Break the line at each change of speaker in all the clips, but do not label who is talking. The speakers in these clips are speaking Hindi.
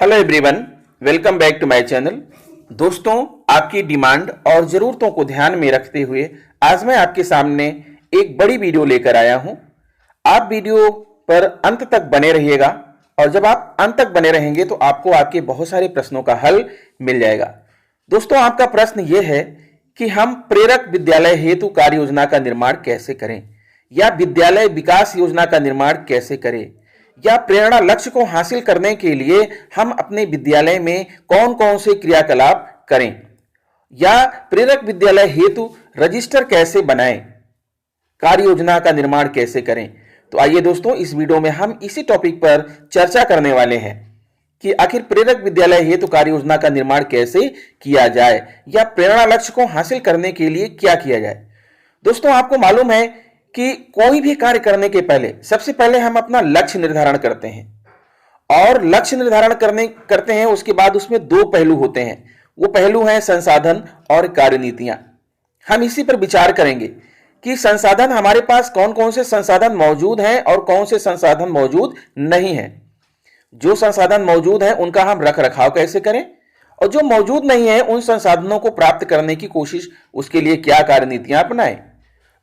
Hello everyone, welcome back to my channel. दोस्तों, आपकी डिमांड और ज़रूरतों को ध्यान में रखते हुए आज मैं आपके सामने एक बड़ी वीडियो लेकर आया हूं। आप वीडियो पर अंत तक बने रहिएगा और जब आप अंत तक बने रहेंगे तो आपको आपके बहुत सारे प्रश्नों का हल मिल जाएगा। दोस्तों, आपका प्रश्न यह है कि हम प्रेरक विद्यालय हेतु कार्य योजना का निर्माण कैसे करें, या विद्यालय विकास योजना का निर्माण कैसे करें, या प्रेरणा लक्ष्य को हासिल करने के लिए हम अपने विद्यालय में कौन कौन से क्रियाकलाप करें, या प्रेरक विद्यालय हेतु रजिस्टर कैसे बनाएं, कार्य योजना का निर्माण कैसे करें। तो आइए दोस्तों, इस वीडियो में हम इसी टॉपिक पर चर्चा करने वाले हैं कि आखिर प्रेरक विद्यालय हेतु कार्य योजना का निर्माण कैसे किया जाए, या प्रेरणा लक्ष्य को हासिल करने के लिए क्या किया जाए। दोस्तों, आपको मालूम है कि कोई भी कार्य करने के पहले सबसे पहले हम अपना लक्ष्य निर्धारण करते हैं और लक्ष्य निर्धारण करते हैं। उसके बाद उसमें दो पहलू होते हैं, वो पहलू हैं संसाधन और कार्यनीतियां। हम इसी पर विचार करेंगे कि संसाधन, हमारे पास कौन कौन से संसाधन मौजूद हैं और कौन से संसाधन मौजूद नहीं हैं। जो संसाधन मौजूद हैं उनका हम रख रखाव कैसे करें, और जो मौजूद नहीं है उन संसाधनों को प्राप्त करने की कोशिश, उसके लिए क्या कार्यनीतियां अपनाएं।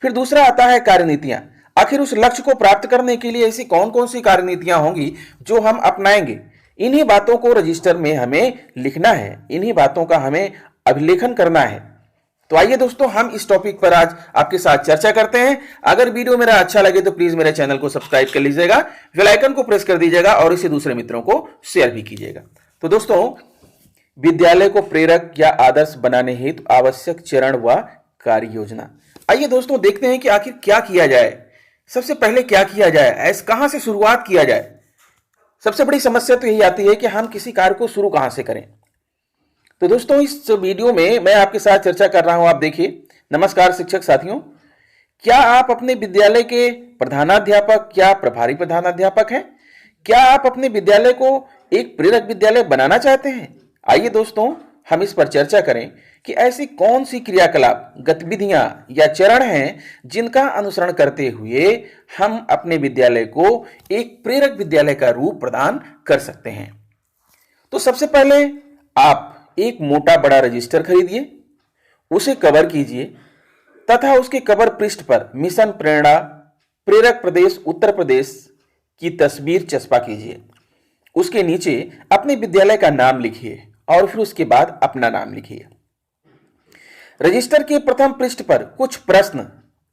फिर दूसरा आता है कार्यनीतियां। आखिर उस लक्ष्य को प्राप्त करने के लिए ऐसी कौन कौन सी कार्यनीतियां होंगी जो हम अपनाएंगे। इन्हीं बातों को रजिस्टर में हमें लिखना है, इन्हीं बातों का हमें अभिलेखन करना है। तो आइए दोस्तों, हम इस टॉपिक पर आज आपके साथ चर्चा करते हैं। अगर वीडियो मेरा अच्छा लगे तो प्लीज मेरे चैनल को सब्सक्राइब कर लीजिएगा, बेल आइकन को प्रेस कर दीजिएगा और इसे दूसरे मित्रों को शेयर भी कीजिएगा। तो दोस्तों, विद्यालय को प्रेरक या आदर्श बनाने हेतु आवश्यक चरण व कार्य योजना। आइए दोस्तों, देखते हैं कि आखिर क्या किया जाए। सबसे पहले क्या किया जाए, ऐसे कहां से शुरुआत किया जाए। सबसे बड़ी समस्या तो यही आती है कि हम किसी कार्य को शुरू कहां से करें। तो दोस्तों, इस वीडियो में मैं आपके साथ चर्चा कर रहा हूं। आप देखिए, नमस्कार शिक्षक साथियों, क्या आप अपने विद्यालय के प्रधानाध्यापक या प्रभारी प्रधानाध्यापक हैं? क्या आप अपने विद्यालय को एक प्रेरक विद्यालय बनाना चाहते हैं? आइए दोस्तों, हम इस पर चर्चा करें कि ऐसी कौन सी क्रियाकलाप, गतिविधियां या चरण हैं जिनका अनुसरण करते हुए हम अपने विद्यालय को एक प्रेरक विद्यालय का रूप प्रदान कर सकते हैं। तो सबसे पहले आप एक मोटा बड़ा रजिस्टर खरीदिए, उसे कवर कीजिए तथा उसके कवर पृष्ठ पर मिशन प्रेरणा प्रेरक प्रदेश उत्तर प्रदेश की तस्वीर चस्पा कीजिए। उसके नीचे अपने विद्यालय का नाम लिखिए और फिर उसके बाद अपना नाम लिखिए। रजिस्टर के प्रथम पृष्ठ पर कुछ प्रश्न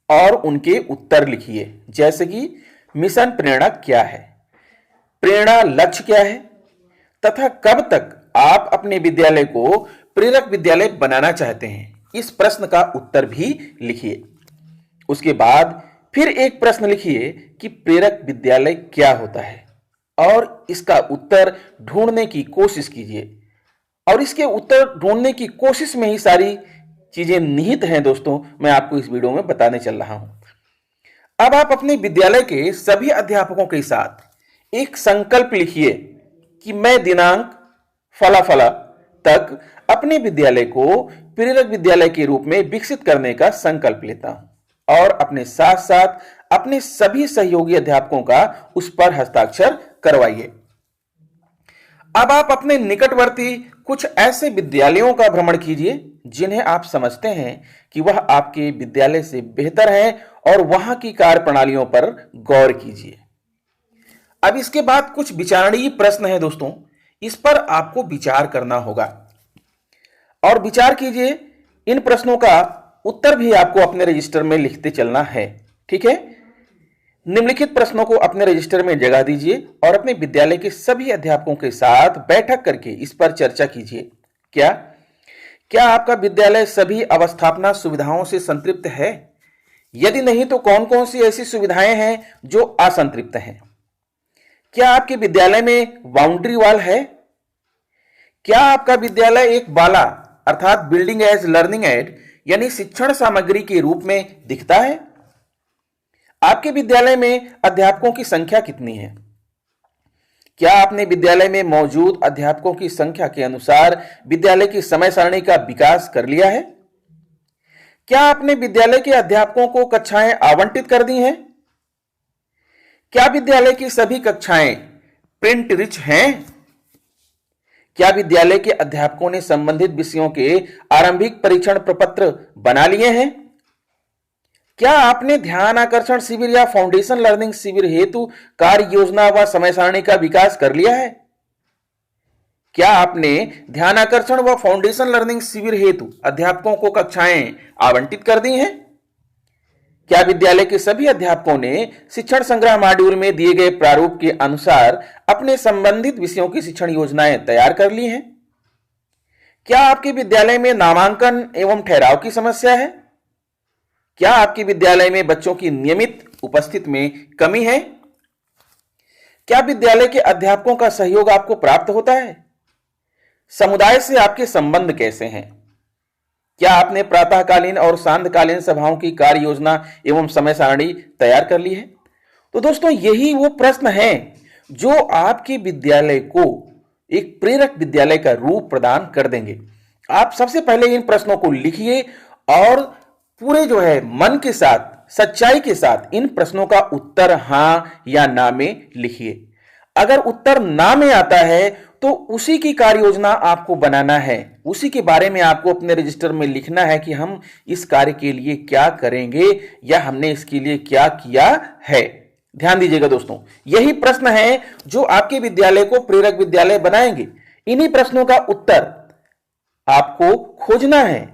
और उनके उत्तर लिखिए, जैसे कि मिशन प्रेरणा क्या है, प्रेरणा लक्ष्य क्या है, तथा कब तक आप अपने विद्यालय को प्रेरक विद्यालय बनाना चाहते हैं। इस प्रश्न का उत्तर भी लिखिए। उसके बाद फिर एक प्रश्न लिखिए कि प्रेरक विद्यालय क्या होता है, और इसका उत्तर ढूंढने की कोशिश कीजिए। और इसके उत्तर ढूंढने की कोशिश में ही सारी चीजें निहित हैं। दोस्तों, मैं आपको इस वीडियो में बताने चल रहा हूं। अब आप अपने विद्यालय के सभी अध्यापकों के साथ एक संकल्प लिखिए कि मैं दिनांक फला फला तक अपने विद्यालय को प्रेरक विद्यालय के रूप में विकसित करने का संकल्प लेता हूं, और अपने साथ साथ अपने सभी सहयोगी अध्यापकों का उस पर हस्ताक्षर करवाइए। अब आप अपने निकटवर्ती कुछ ऐसे विद्यालयों का भ्रमण कीजिए जिन्हें आप समझते हैं कि वह आपके विद्यालय से बेहतर है, और वहां की कार्य प्रणालियों पर गौर कीजिए। अब इसके बाद कुछ विचारणीय प्रश्न हैं दोस्तों, इस पर आपको विचार करना होगा और विचार कीजिए। इन प्रश्नों का उत्तर भी आपको अपने रजिस्टर में लिखते चलना है, ठीक है। निम्नलिखित प्रश्नों को अपने रजिस्टर में जगह दीजिए और अपने विद्यालय के सभी अध्यापकों के साथ बैठक करके इस पर चर्चा कीजिए। क्या आपका विद्यालय सभी अवस्थापना सुविधाओं से संतृप्त है? यदि नहीं तो कौन कौन सी ऐसी सुविधाएं हैं जो असंतृप्त हैं? क्या आपके विद्यालय में बाउंड्री वॉल है? क्या आपका विद्यालय एक बाला अर्थात बिल्डिंग एज लर्निंग एड यानी शिक्षण सामग्री के रूप में दिखता है? आपके विद्यालय में अध्यापकों की संख्या कितनी है? क्या आपने विद्यालय में मौजूद अध्यापकों की संख्या के अनुसार विद्यालय की समय सारणी का विकास कर लिया है? क्या आपने विद्यालय के अध्यापकों को कक्षाएं आवंटित कर दी हैं? क्या विद्यालय की सभी कक्षाएं प्रिंट रिच हैं? क्या विद्यालय के अध्यापकों ने संबंधित विषयों के आरंभिक परीक्षण प्रपत्र बना लिए हैं? क्या आपने ध्यान आकर्षण शिविर या फाउंडेशन लर्निंग शिविर हेतु कार्य योजना व समय सारणी का विकास कर लिया है? क्या आपने ध्यान आकर्षण व फाउंडेशन लर्निंग शिविर हेतु अध्यापकों को कक्षाएं आवंटित कर दी हैं? क्या विद्यालय के सभी अध्यापकों ने शिक्षण संग्रह मॉड्यूल में दिए गए प्रारूप के अनुसार अपने संबंधित विषयों की शिक्षण योजनाएं तैयार कर ली हैं? क्या आपके विद्यालय में नामांकन एवं ठहराव की समस्या है? क्या आपके विद्यालय में बच्चों की नियमित उपस्थिति में कमी है? क्या विद्यालय के अध्यापकों का सहयोग आपको प्राप्त होता है? समुदाय से आपके संबंध कैसे हैं? क्या आपने प्रातःकालीन और सांध्यकालीन सभाओं की कार्य योजना एवं समय सारणी तैयार कर ली है? तो दोस्तों, यही वो प्रश्न हैं जो आपके विद्यालय को एक प्रेरक विद्यालय का रूप प्रदान कर देंगे। आप सबसे पहले इन प्रश्नों को लिखिए और पूरे मन के साथ, सच्चाई के साथ इन प्रश्नों का उत्तर हां या ना में लिखिए। अगर उत्तर ना में आता है तो उसी की कार्य योजना आपको बनाना है, उसी के बारे में आपको अपने रजिस्टर में लिखना है कि हम इस कार्य के लिए क्या करेंगे या हमने इसके लिए क्या किया है। ध्यान दीजिएगा दोस्तों, यही प्रश्न है जो आपके विद्यालय को प्रेरक विद्यालय बनाएंगे। इन्हीं प्रश्नों का उत्तर आपको खोजना है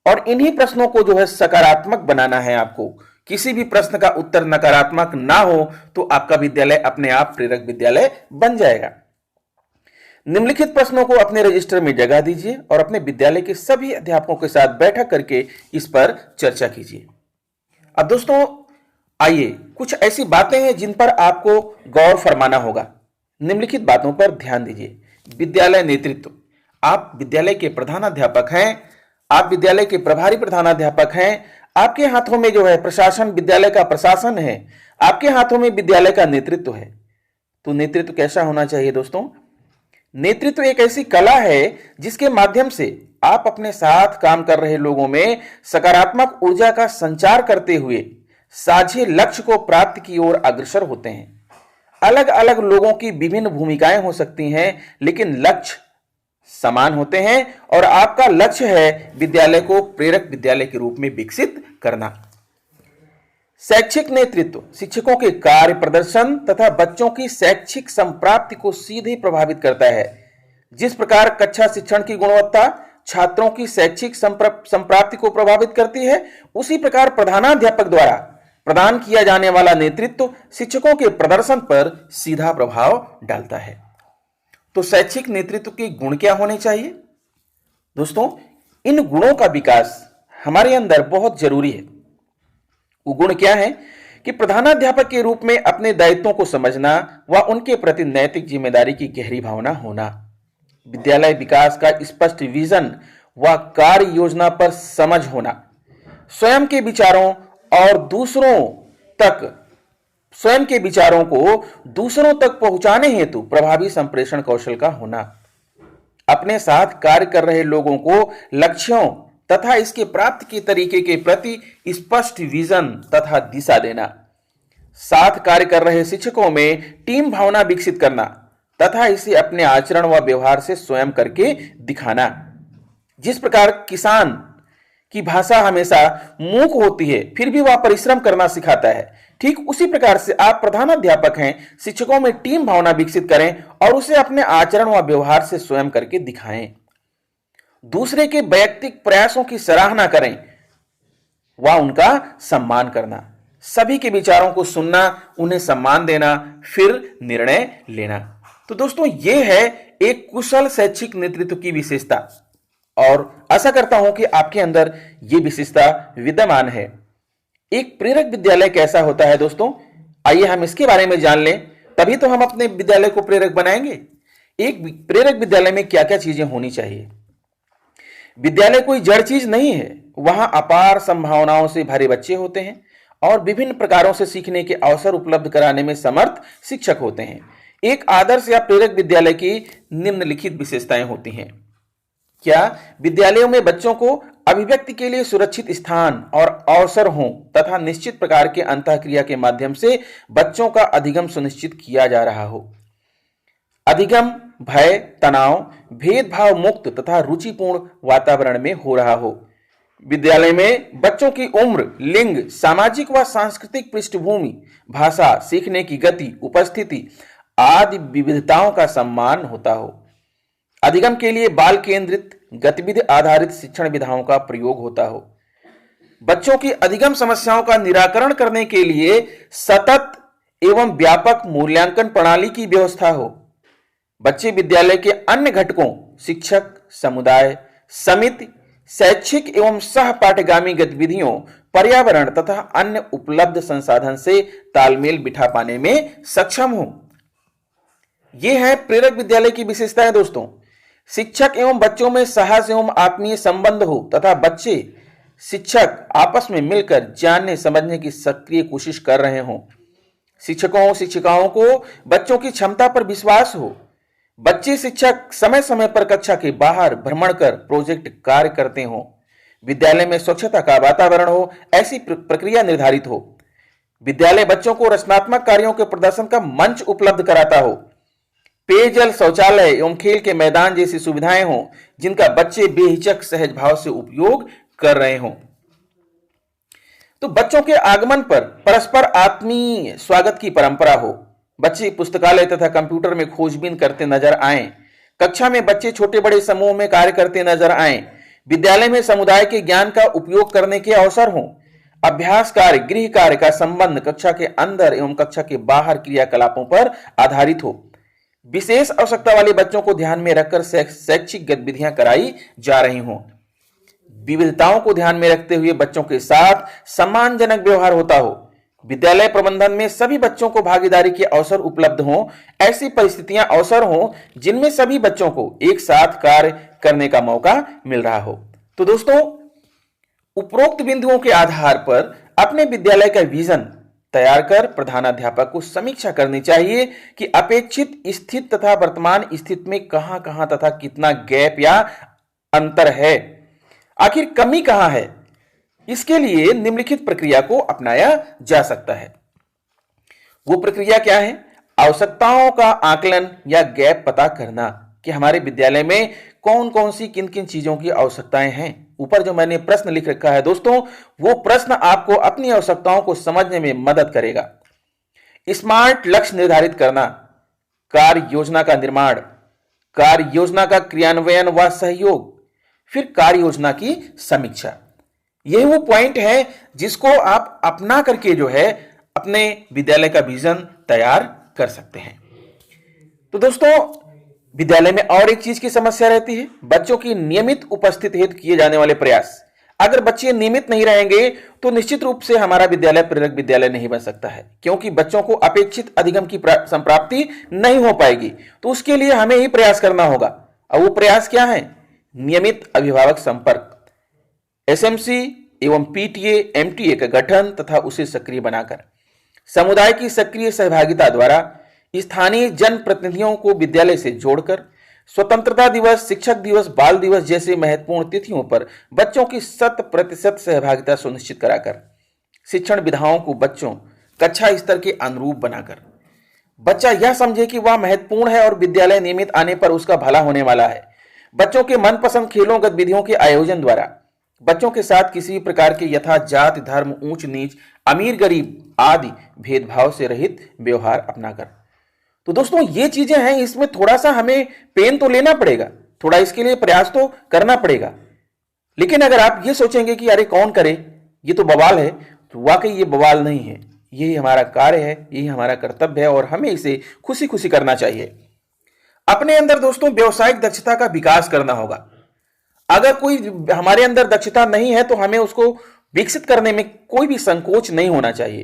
और इन्हीं प्रश्नों को सकारात्मक बनाना है। आपको किसी भी प्रश्न का उत्तर नकारात्मक ना हो तो आपका विद्यालय अपने आप प्रेरक विद्यालय बन जाएगा। निम्नलिखित प्रश्नों को अपने रजिस्टर में जगह दीजिए और अपने विद्यालय के सभी अध्यापकों के साथ बैठक करके इस पर चर्चा कीजिए। अब दोस्तों, आइए कुछ ऐसी बातें हैं जिन पर आपको गौर फरमाना होगा। निम्नलिखित बातों पर ध्यान दीजिए। विद्यालय नेतृत्व। आप विद्यालय के प्रधानाध्यापक हैं, आप विद्यालय के प्रभारी प्रधानाध्यापक हैं, आपके हाथों में प्रशासन, विद्यालय का प्रशासन है, आपके हाथों में विद्यालय का नेतृत्व है। तो नेतृत्व कैसा होना चाहिए दोस्तों? नेतृत्व एक ऐसी कला है जिसके माध्यम से आप अपने साथ काम कर रहे लोगों में सकारात्मक ऊर्जा का संचार करते हुए साझे लक्ष्य को प्राप्त की ओर अग्रसर होते हैं। अलग अलग लोगों की विभिन्न भूमिकाएं हो सकती हैं, लेकिन लक्ष्य समान होते हैं और आपका लक्ष्य है विद्यालय को प्रेरक विद्यालय के रूप में विकसित करना। शैक्षिक नेतृत्व शिक्षकों के कार्य प्रदर्शन तथा बच्चों की शैक्षिक संप्राप्ति को सीधे प्रभावित करता है। जिस प्रकार कक्षा शिक्षण की गुणवत्ता छात्रों की शैक्षिक संप्राप्ति को प्रभावित करती है, उसी प्रकार प्रधानाध्यापक द्वारा प्रदान किया जाने वाला नेतृत्व शिक्षकों के प्रदर्शन पर सीधा प्रभाव डालता है। तो शैक्षिक नेतृत्व के गुण क्या होने चाहिए? दोस्तों, इन गुणों का विकास हमारे अंदर बहुत जरूरी है। वो गुण क्या है कि प्रधानाध्यापक के रूप में अपने दायित्वों को समझना व उनके प्रति नैतिक जिम्मेदारी की गहरी भावना होना, विद्यालय विकास का स्पष्ट विजन व कार्य योजना पर समझ होना, स्वयं के विचारों को दूसरों तक पहुंचाने हेतु प्रभावी संप्रेषण कौशल का होना, अपने साथ कार्य कर रहे लोगों को लक्ष्यों तथा इसके प्राप्ति के तरीके के प्रति स्पष्ट विजन तथा दिशा देना, साथ कार्य कर रहे शिक्षकों में टीम भावना विकसित करना तथा इसे अपने आचरण व व्यवहार से स्वयं करके दिखाना। जिस प्रकार किसान की भाषा हमेशा मूक होती है फिर भी वह परिश्रम करना सिखाता है, ठीक उसी प्रकार से आप प्रधानाध्यापक हैं, शिक्षकों में टीम भावना विकसित करें और उसे अपने आचरण व व्यवहार से स्वयं करके दिखाएं। दूसरे के वैयक्तिक प्रयासों की सराहना करें व उनका सम्मान करना, सभी के विचारों को सुनना, उन्हें सम्मान देना, फिर निर्णय लेना। तो दोस्तों, यह है एक कुशल शैक्षिक नेतृत्व की विशेषता और आशा करता हूं कि आपके अंदर यह विशेषता विद्यमान है। एक प्रेरक विद्यालय कैसा होता है दोस्तों, आइए हम इसके बारे में जान लें, तभी तो हम अपने विद्यालय को प्रेरक बनाएंगे। एक प्रेरक विद्यालय में क्या क्या चीजें होनी चाहिए? विद्यालय कोई जड़ चीज नहीं है, वहां अपार संभावनाओं से भरे बच्चे होते हैं और विभिन्न प्रकारों से सीखने के अवसर उपलब्ध कराने में समर्थ शिक्षक होते हैं। एक आदर्श या प्रेरक विद्यालय की निम्नलिखित विशेषताएं होती हैं। क्या विद्यालयों में बच्चों को अभिव्यक्ति के लिए सुरक्षित स्थान और अवसर हों तथा निश्चित प्रकार के अंतःक्रिया के माध्यम से बच्चों का अधिगम सुनिश्चित किया जा रहा हो। अधिगम भय, तनाव, भेदभाव मुक्त तथा रुचिपूर्ण वातावरण में हो रहा हो। विद्यालय में बच्चों की उम्र, लिंग, सामाजिक व सांस्कृतिक पृष्ठभूमि, भाषा, सीखने की गति, उपस्थिति आदि विविधताओं का सम्मान होता हो। अधिगम के लिए बाल केंद्रित गतिविधि आधारित शिक्षण विधाओं का प्रयोग होता हो। बच्चों की अधिगम समस्याओं का निराकरण करने के लिए सतत एवं व्यापक मूल्यांकन प्रणाली की व्यवस्था हो। बच्चे विद्यालय के अन्य घटकों, शिक्षक, समुदाय, समिति, शैक्षिक एवं सह पाठ्यगामी गतिविधियों, पर्यावरण तथा अन्य उपलब्ध संसाधन से तालमेल बिठा पाने में सक्षम हो। यह है प्रेरक विद्यालय की विशेषताएं। दोस्तों, शिक्षक एवं बच्चों में साहस एवं आत्मीय संबंध हो तथा बच्चे शिक्षक आपस में मिलकर जानने समझने की सक्रिय कोशिश कर रहे हों। शिक्षकों शिक्षिकाओं को बच्चों की क्षमता पर विश्वास हो। बच्चे शिक्षक समय समय पर कक्षा के बाहर भ्रमण कर प्रोजेक्ट कार्य करते हों। विद्यालय में स्वच्छता का वातावरण हो, ऐसी प्रक्रिया निर्धारित हो। विद्यालय बच्चों को रचनात्मक कार्यों के प्रदर्शन का मंच उपलब्ध कराता हो। पेयजल, शौचालय एवं खेल के मैदान जैसी सुविधाएं हों जिनका बच्चे बेहिचक सहज भाव से उपयोग कर रहे हों। तो बच्चों के आगमन पर परस्पर आत्मीय स्वागत की परंपरा हो। बच्चे पुस्तकालय तथा कंप्यूटर में खोजबीन करते नजर आएं। कक्षा में बच्चे छोटे बड़े समूह में कार्य करते नजर आएं। विद्यालय में समुदाय के ज्ञान का उपयोग करने के अवसर हों। अभ्यास कार्य, गृह कार्य का संबंध कक्षा के अंदर एवं कक्षा के बाहर क्रियाकलापों पर आधारित हो। विशेष आवश्यकता वाले बच्चों को ध्यान में रखकर शैक्षिक गतिविधियां कराई जा रही हों। विविधताओं को ध्यान में रखते हुए बच्चों के साथ सम्मानजनक व्यवहार होता हो। विद्यालय प्रबंधन में सभी बच्चों को भागीदारी के अवसर उपलब्ध हों। ऐसी परिस्थितियां अवसर हों जिनमें सभी बच्चों को एक साथ कार्य करने का मौका मिल रहा हो। तो दोस्तों, उपरोक्त बिंदुओं के आधार पर अपने विद्यालय का विजन तैयार कर प्रधानाध्यापक को समीक्षा करनी चाहिए कि अपेक्षित स्थिति तथा वर्तमान स्थिति में कहां तथा कितना गैप या अंतर है, आखिर कमी कहां है। इसके लिए निम्नलिखित प्रक्रिया को अपनाया जा सकता है। वो प्रक्रिया क्या है? आवश्यकताओं का आकलन या गैप पता करना कि हमारे विद्यालय में कौन कौन सी किन किन चीजों की आवश्यकताएं हैं। ऊपर जो मैंने प्रश्न लिख रखा है दोस्तों, वो प्रश्न आपको अपनी आवश्यकताओं को समझने में मदद करेगा। स्मार्ट लक्ष्य निर्धारित करना, कार्य योजना का निर्माण, कार्य योजना का क्रियान्वयन व सहयोग, फिर कार्य योजना की समीक्षा। यही वो पॉइंट है जिसको आप अपना करके जो है अपने विद्यालय का विजन तैयार कर सकते हैं। तो दोस्तों, विद्यालय में और एक चीज की समस्या रहती है, बच्चों की नियमित उपस्थिति हेतु किए जाने वाले प्रयास। अगर बच्चे नियमित नहीं रहेंगे तो निश्चित रूप से हमारा विद्यालय प्रेरक विद्यालय नहीं बन सकता है, क्योंकि बच्चों को अपेक्षित अधिगम की संप्राप्ति नहीं हो पाएगी। तो उसके लिए हमें ही प्रयास करना होगा। और वो प्रयास क्या है? नियमित अभिभावक संपर्क, एसएमसी एवं पीटीए एमटीए का गठन तथा उसे सक्रिय बनाकर, समुदाय की सक्रिय सहभागिता द्वारा स्थानीय जनप्रतिनिधियों को विद्यालय से जोड़कर, स्वतंत्रता दिवस, शिक्षक दिवस, बाल दिवस जैसे महत्वपूर्ण तिथियों पर बच्चों की 100% सहभागिता सुनिश्चित कराकर, शिक्षण विधाओं को बच्चों कक्षा स्तर के अनुरूप बनाकर, बच्चा यह समझे कि वह महत्वपूर्ण है और विद्यालय नियमित आने पर उसका भला होने वाला है। बच्चों के मनपसंद खेलों गतिविधियों के आयोजन द्वारा बच्चों के साथ किसी प्रकार के यथा जाति, धर्म, ऊंच नीच, अमीर गरीब आदि भेदभाव से रहित व्यवहार अपनाकर। तो दोस्तों, ये चीजें हैं, इसमें थोड़ा सा हमें पेन तो लेना पड़ेगा, थोड़ा इसके लिए प्रयास तो करना पड़ेगा। लेकिन अगर आप ये सोचेंगे कि अरे कौन करे, ये तो बवाल है, तो वाकई ये बवाल नहीं है, यही हमारा कार्य है, यही हमारा कर्तव्य है और हमें इसे खुशी खुशी करना चाहिए। अपने अंदर दोस्तों व्यवसायिक दक्षता का विकास करना होगा। अगर कोई हमारे अंदर दक्षता नहीं है तो हमें उसको विकसित करने में कोई भी संकोच नहीं होना चाहिए,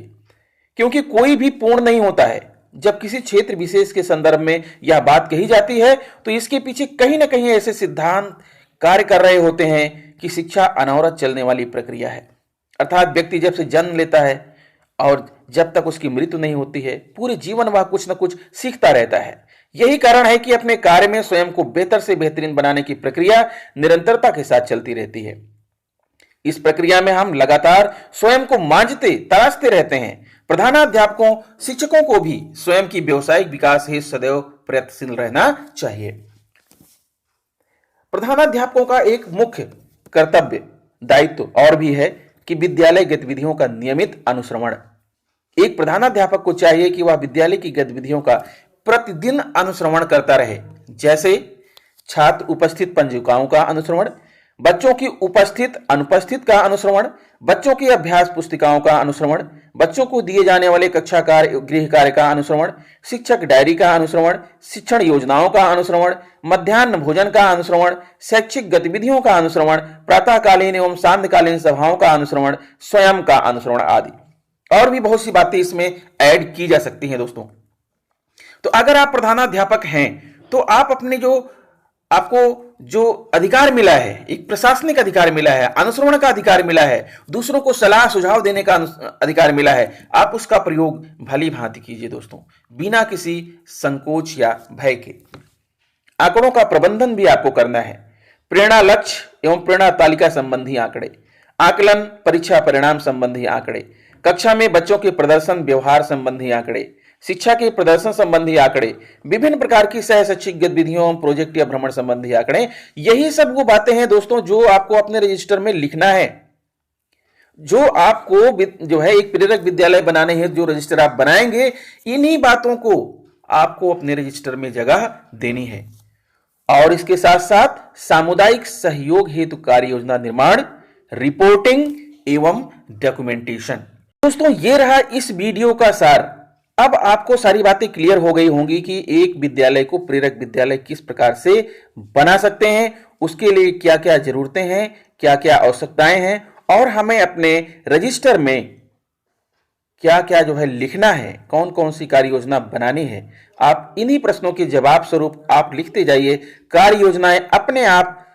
क्योंकि कोई भी पूर्ण नहीं होता है। जब किसी क्षेत्र विशेष के संदर्भ में यह बात कही जाती है तो इसके पीछे कहीं ना कहीं ऐसे सिद्धांत कार्य कर रहे होते हैं कि शिक्षा अनवरत चलने वाली प्रक्रिया है। अर्थात व्यक्ति जब से जन्म लेता है और जब तक उसकी मृत्यु नहीं होती है, पूरे जीवन वह कुछ न कुछ सीखता रहता है। यही कारण है कि अपने कार्य में स्वयं को बेहतर से बेहतरीन बनाने की प्रक्रिया निरंतरता के साथ चलती रहती है। इस प्रक्रिया में हम लगातार स्वयं को मांझते तराशते रहते हैं। प्रधानाध्यापकों शिक्षकों को भी स्वयं की व्यवसायिक विकास हेतु सदैव प्रयत्नशील रहना चाहिए। प्रधानाध्यापकों का एक मुख्य कर्तव्य दायित्व और भी है कि विद्यालय गतिविधियों का नियमित अनुश्रवण। एक प्रधानाध्यापक को चाहिए कि वह विद्यालय की गतिविधियों का प्रतिदिन अनुश्रवण करता रहे, जैसे छात्र उपस्थित पंजिकाओं का अनुश्रवण, बच्चों की उपस्थित अनुपस्थित का अनुश्रवण, बच्चों की अभ्यास पुस्तिकाओं का अनुश्रवण, बच्चों को दिए जाने वाले कक्षा कार्य गृह कार्य का अनुश्रवण, शिक्षक डायरी का अनुश्रवण, शिक्षण योजनाओं का अनुश्रवण, मध्याह्न भोजन का अनुश्रवण, शैक्षिक गतिविधियों का अनुश्रवण, प्रातःकालीन एवं सांध्यकालीन सभाओं का अनुश्रवण, स्वयं का अनुश्रवण आदि। और भी बहुत सी बातें इसमें ऐड की जा सकती हैं दोस्तों। तो अगर आप प्रधानाध्यापक हैं तो आप अपने आपको जो अधिकार मिला है, एक प्रशासनिक अधिकार मिला है, अनुश्रवण का अधिकार मिला है, दूसरों को सलाह सुझाव देने का अधिकार मिला है, आप उसका प्रयोग भली भांति कीजिए दोस्तों, बिना किसी संकोच या भय के। आंकड़ों का प्रबंधन भी आपको करना है। प्रेरणा लक्ष्य एवं प्रेरणा तालिका संबंधी आंकड़े, आकलन परीक्षा परिणाम संबंधी आंकड़े, कक्षा में बच्चों के प्रदर्शन व्यवहार संबंधी आंकड़े, शिक्षा के प्रदर्शन संबंधी आंकड़े, विभिन्न प्रकार की सह शैक्षिक गतिविधियों प्रोजेक्ट या भ्रमण संबंधी आंकड़े, यही सब वो बातें हैं दोस्तों जो आपको अपने रजिस्टर में लिखना है। जो आपको जो है एक प्रेरक विद्यालय बनाने हेतु जो रजिस्टर आप बनाएंगे, इन्हीं बातों को आपको अपने रजिस्टर में जगह देनी है। और इसके साथ साथ सामुदायिक सहयोग हेतु कार्य योजना निर्माण, रिपोर्टिंग एवं डॉक्यूमेंटेशन। दोस्तों ये रहा इस वीडियो का सार। अब आपको सारी बातें क्लियर हो गई होंगी कि एक विद्यालय को प्रेरक विद्यालय किस प्रकार से बना सकते हैं, उसके लिए क्या क्या जरूरतें हैं, क्या क्या आवश्यकताएं हैं, और हमें अपने रजिस्टर में क्या क्या जो है लिखना है, कौन कौन सी कार्य योजना बनानी है। आप इन्हीं प्रश्नों के जवाब स्वरूप आप लिखते जाइए, कार्य योजनाएं अपने आप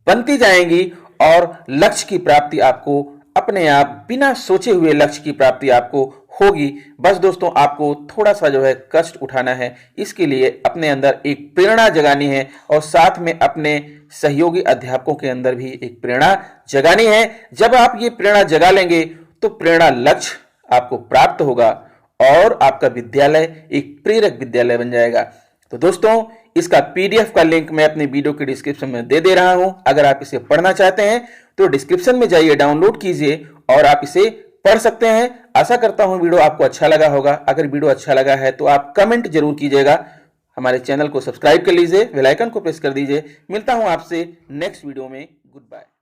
बनती जाएंगी और लक्ष्य की प्राप्ति आपको अपने आप बिना सोचे हुए लक्ष्य की प्राप्ति आपको होगी। बस दोस्तों आपको थोड़ा सा जो है कष्ट उठाना है, इसके लिए अपने अंदर एक प्रेरणा जगानी है और साथ में अपने सहयोगी अध्यापकों के अंदर भी एक प्रेरणा जगानी है। जब आप ये प्रेरणा जगा लेंगे तो प्रेरणा लक्ष्य आपको प्राप्त होगा और आपका विद्यालय एक प्रेरक विद्यालय बन जाएगा। तो दोस्तों इसका पीडीएफ का लिंक मैं अपने वीडियो के डिस्क्रिप्शन में दे रहा हूं। अगर आप इसे पढ़ना चाहते हैं तो डिस्क्रिप्शन में जाइए, डाउनलोड कीजिए और आप इसे पढ़ सकते हैं। आशा करता हूं वीडियो आपको अच्छा लगा होगा। अगर वीडियो अच्छा लगा है तो आप कमेंट जरूर कीजिएगा। हमारे चैनल को सब्सक्राइब कर लीजिए, बेल आइकन को प्रेस कर दीजिए। मिलता हूं आपसे नेक्स्ट वीडियो में। Good bye.